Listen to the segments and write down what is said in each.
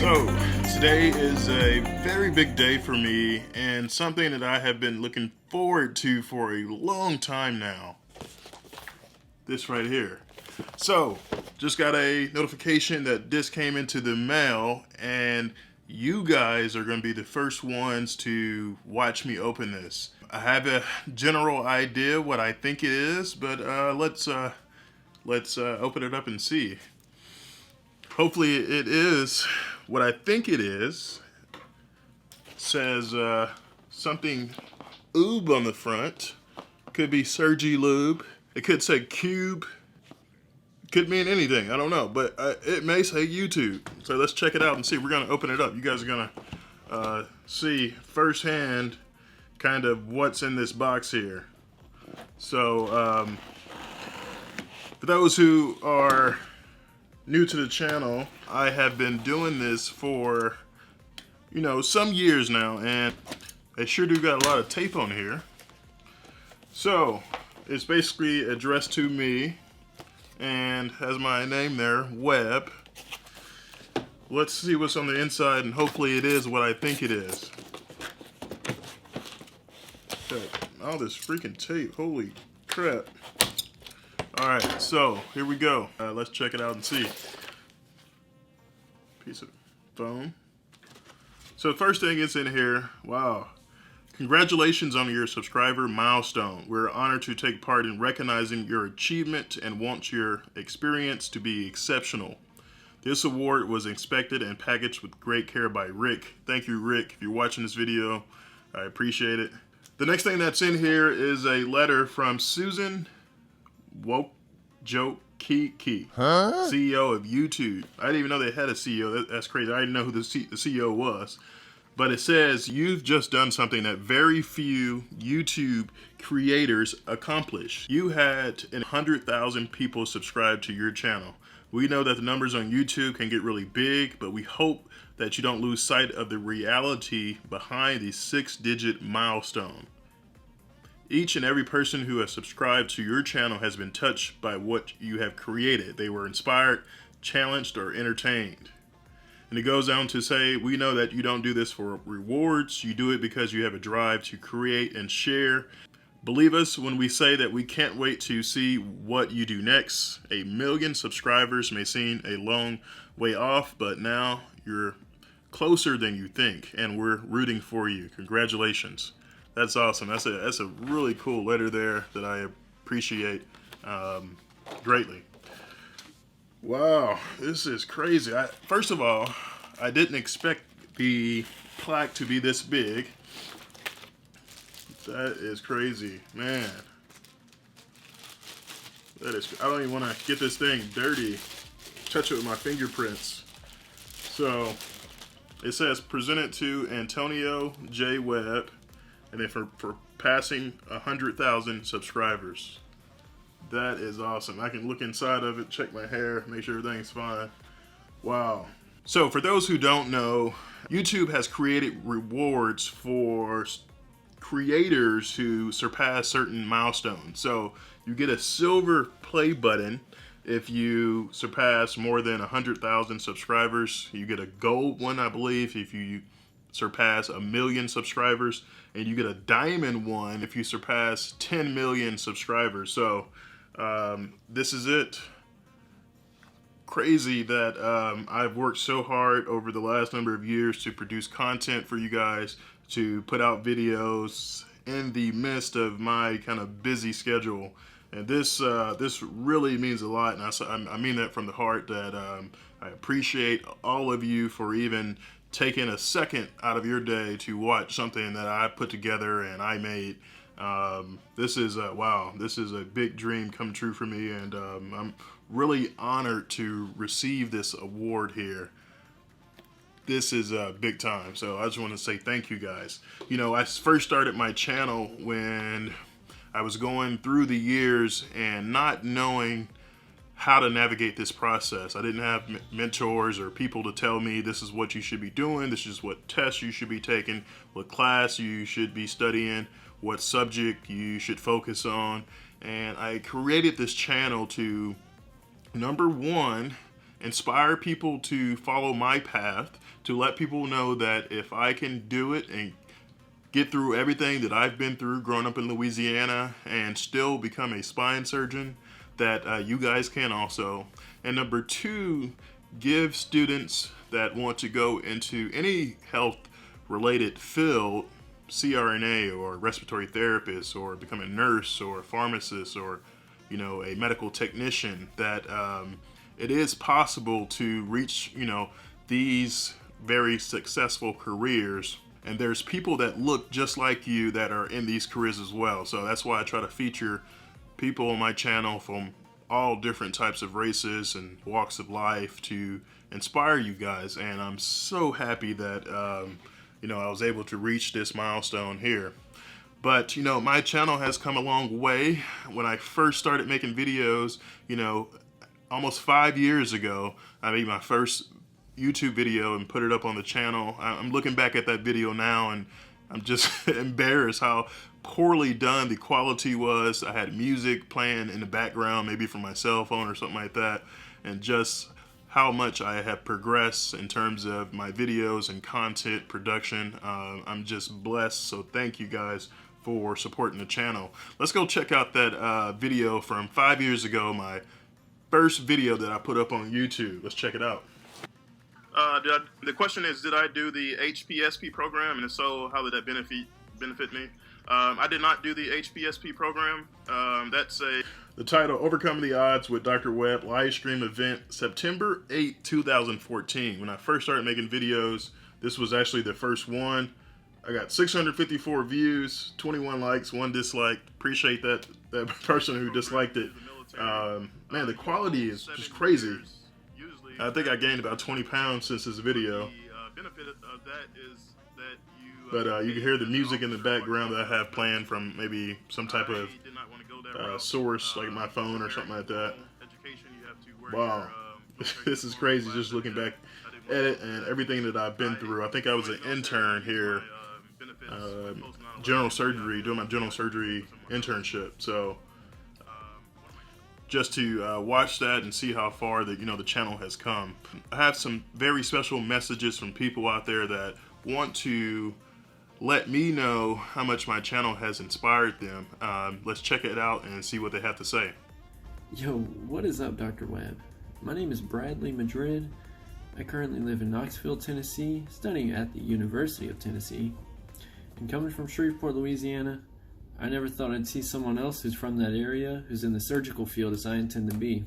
So, today is a very big day for me and something that I have been looking forward to for a long time now. This right here. So, just got a notification that this came into the mail, and you guys are going to be the first ones to watch me open this. I have a general idea what I think it is, but let's open it up and see. Hopefully it is what I think it is. It says something oob on the front. Could be Sergi Lube. It could say cube. Could mean anything. I don't know. But it may say YouTube. So let's check it out and see. We're going to open it up. You guys are going to see firsthand kind of what's in this box here. So for those who are new to the channel, I have been doing this for, some years now, and they sure do got a lot of tape on here. So, it's basically addressed to me, and has my name there, Webb. Let's see what's on the inside, and hopefully it is what I think it is. Okay, all this freaking tape, holy crap. Alright, so here we go. Let's check it out and see. Piece of foam. So the first thing is in here, wow. Congratulations on your subscriber milestone. We're honored to take part in recognizing your achievement and want your experience to be exceptional. This award was inspected and packaged with great care by Rick. Thank you, Rick. If you're watching this video, I appreciate it. The next thing that's in here is a letter from Susan Woke Joke Key, CEO of YouTube. I didn't even know they had a CEO. That's crazy. I didn't know who the CEO was. But it says, you've just done something that very few YouTube creators accomplish. You had 100,000 people subscribe to your channel. We know that the numbers on YouTube can get really big, but we hope that you don't lose sight of the reality behind the 6-digit milestone. Each and every person who has subscribed to your channel has been touched by what you have created. They were inspired, challenged, or entertained. And it goes on to say, we know that you don't do this for rewards. You do it because you have a drive to create and share. Believe us when we say that we can't wait to see what you do next. 1 million subscribers may seem a long way off, but now you're closer than you think, and we're rooting for you. Congratulations. That's awesome. That's a really cool letter there that I appreciate greatly. Wow, this is crazy. First of all, I didn't expect the plaque to be this big. That is crazy, man. I don't even want to get this thing dirty. Touch it with my fingerprints. So, it says presented to Antonio J. Webb. And then for passing 100,000 subscribers. That is awesome. I can look inside of it, check my hair, make sure everything's fine. Wow. So for those who don't know, YouTube has created rewards for creators who surpass certain milestones. So you get a silver play button if you surpass more than 100,000 subscribers. You get a gold one, I believe, if you surpass 1 million subscribers, and you get a diamond one if you surpass 10 million subscribers. So this is it. Crazy that I've worked so hard over the last number of years to produce content for you guys, to put out videos in the midst of my kind of busy schedule. And this really means a lot, and I mean that from the heart, that I appreciate all of you for even taking a second out of your day to watch something that I put together and I made. This is wow, this is a big dream come true for me, and I'm really honored to receive this award here. This is big time, so I just want to say thank you guys. I first started my channel when I was going through the years and not knowing how to navigate this process. I didn't have mentors or people to tell me this is what you should be doing, this is what tests you should be taking, what class you should be studying, what subject you should focus on. And I created this channel to, number one, inspire people to follow my path, to let people know that if I can do it and get through everything that I've been through growing up in Louisiana and still become a spine surgeon, that you guys can also. And number two, give students that want to go into any health related field, CRNA or respiratory therapist or become a nurse or a pharmacist or a medical technician, that it is possible to reach these very successful careers. And there's people that look just like you that are in these careers as well. So that's why I try to feature people on my channel from all different types of races and walks of life to inspire you guys. And I'm so happy that I was able to reach this milestone here. But my channel has come a long way. When I first started making videos, almost 5 years ago, I made my first YouTube video and put it up on the channel. I'm looking back at that video now and I'm just embarrassed how poorly done the quality was. I had music playing in the background, maybe from my cell phone or something like that, and just how much I have progressed in terms of my videos and content production. I'm just blessed, so thank you guys for supporting the channel. Let's go check out that video from 5 years ago, my first video that I put up on YouTube. Let's check it out. The question is, did I do the HPSP program, and if so, how did that benefit me? I did not do the HPSP program. The title, Overcoming the Odds with Dr. Webb, live stream event, September 8, 2014. When I first started making videos, this was actually the first one. I got 654 views, 21 likes, 1 dislike. Appreciate that person who disliked it. Man, the quality is just crazy. I think I gained about 20 pounds since this video. But you can hear the music in the background that I have playing from maybe some type of source, like my phone or something like that. Wow, this is crazy just looking back at it and everything that I've been through. I think I was an intern here, general surgery, doing my general surgery internship. So just to watch that and see how far the channel has come. I have some very special messages from people out there that want to let me know how much my channel has inspired them. Let's check it out and see what they have to say. Yo, what is up, Dr. Webb? My name is Bradley Madrid. I currently live in Knoxville, Tennessee, studying at the University of Tennessee. And coming from Shreveport, Louisiana, I never thought I'd see someone else who's from that area, who's in the surgical field as I intend to be.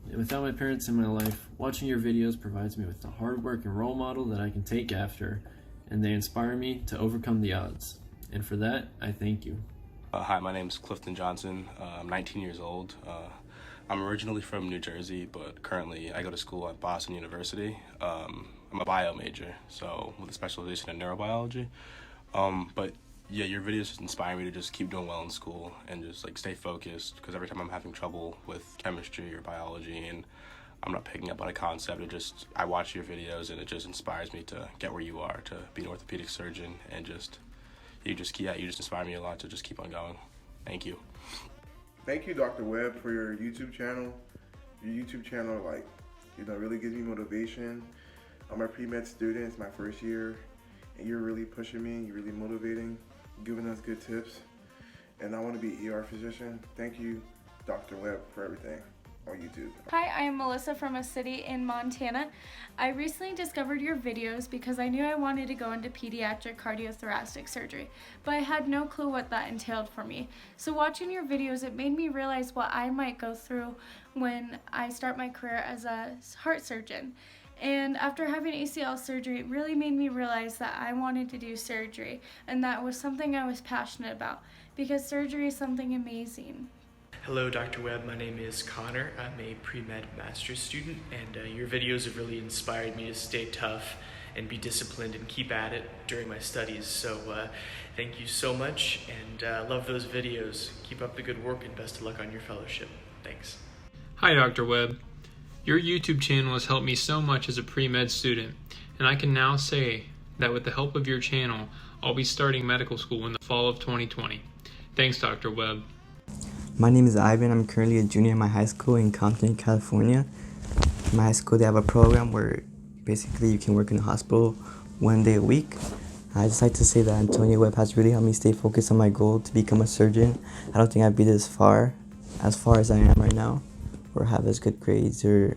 And without my parents in my life, watching your videos provides me with the hard work and role model that I can take after, and they inspire me to overcome the odds. And for that, I thank you. Hi, my name is Clifton Johnson. I'm 19 years old. I'm originally from New Jersey, but currently I go to school at Boston University. I'm a bio major, so with a specialization in neurobiology. But yeah, your videos just inspire me to just keep doing well in school and just stay focused, because every time I'm having trouble with chemistry or biology and I'm not picking up on a concept, I watch your videos and it just inspires me to get where you are, to be an orthopedic surgeon, and you just inspire me a lot to just keep on going. Thank you. Thank you, Dr. Webb, for your YouTube channel. Your YouTube channel, really gives me motivation. I'm a pre-med student, it's my first year, and you're really pushing me, you're really motivating, giving us good tips, and I want to be an ER physician. Thank you, Dr. Webb, for everything on YouTube. Hi, I'm Melissa from a city in Montana. I recently discovered your videos because I knew I wanted to go into pediatric cardiothoracic surgery, but I had no clue what that entailed for me. So watching your videos, it made me realize what I might go through when I start my career as a heart surgeon. And after having ACL surgery, it really made me realize that I wanted to do surgery, and that was something I was passionate about, because surgery is something amazing. Hello, Dr. Webb. My name is Connor. I'm a pre-med master's student, and your videos have really inspired me to stay tough and be disciplined and keep at it during my studies. So thank you so much, and love those videos. Keep up the good work, and best of luck on your fellowship. Thanks. Hi, Dr. Webb. Your YouTube channel has helped me so much as a pre-med student, and I can now say that with the help of your channel, I'll be starting medical school in the fall of 2020. Thanks, Dr. Webb. My name is Ivan. I'm currently a junior in my high school in Compton, California. in my high school they have a program where basically you can work in a hospital 1 day a week. I just like to say that Antonio Webb has really helped me stay focused on my goal to become a surgeon. I don't think I'd be as far as I am right now, or have as good grades, or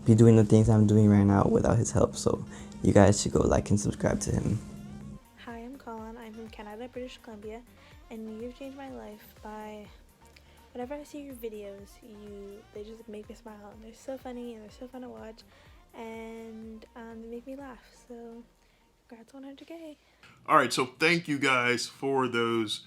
be doing the things I'm doing right now without his help. So you guys should go like and subscribe to him. Hi, I'm Colin. I'm from Canada, British Columbia, and you've changed my life by whenever I see your videos, they just make me smile, and they're so funny and they're so fun to watch, and they make me laugh. So congrats on 100K. All right, so thank you guys for those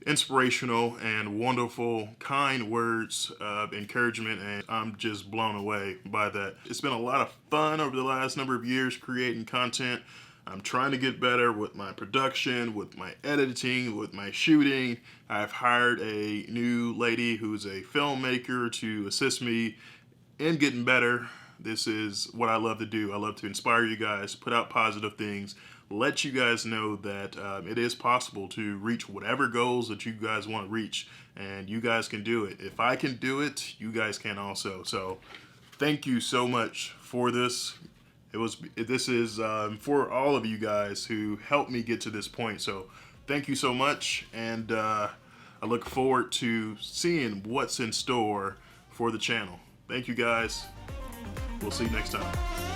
inspirational and wonderful, kind words of encouragement, and I'm just blown away by that. It's been a lot of fun over the last number of years creating content. I'm trying to get better with my production, with my editing, with my shooting. I've hired a new lady who's a filmmaker to assist me in getting better. This is what I love to do. I love to inspire you guys, put out positive things, let you guys know that it is possible to reach whatever goals that you guys want to reach, and you guys can do it. If I can do it, you guys can also. So thank you so much for this. This is for all of you guys who helped me get to this point. So thank you so much, and I look forward to seeing what's in store for the channel. Thank you guys. We'll see you next time.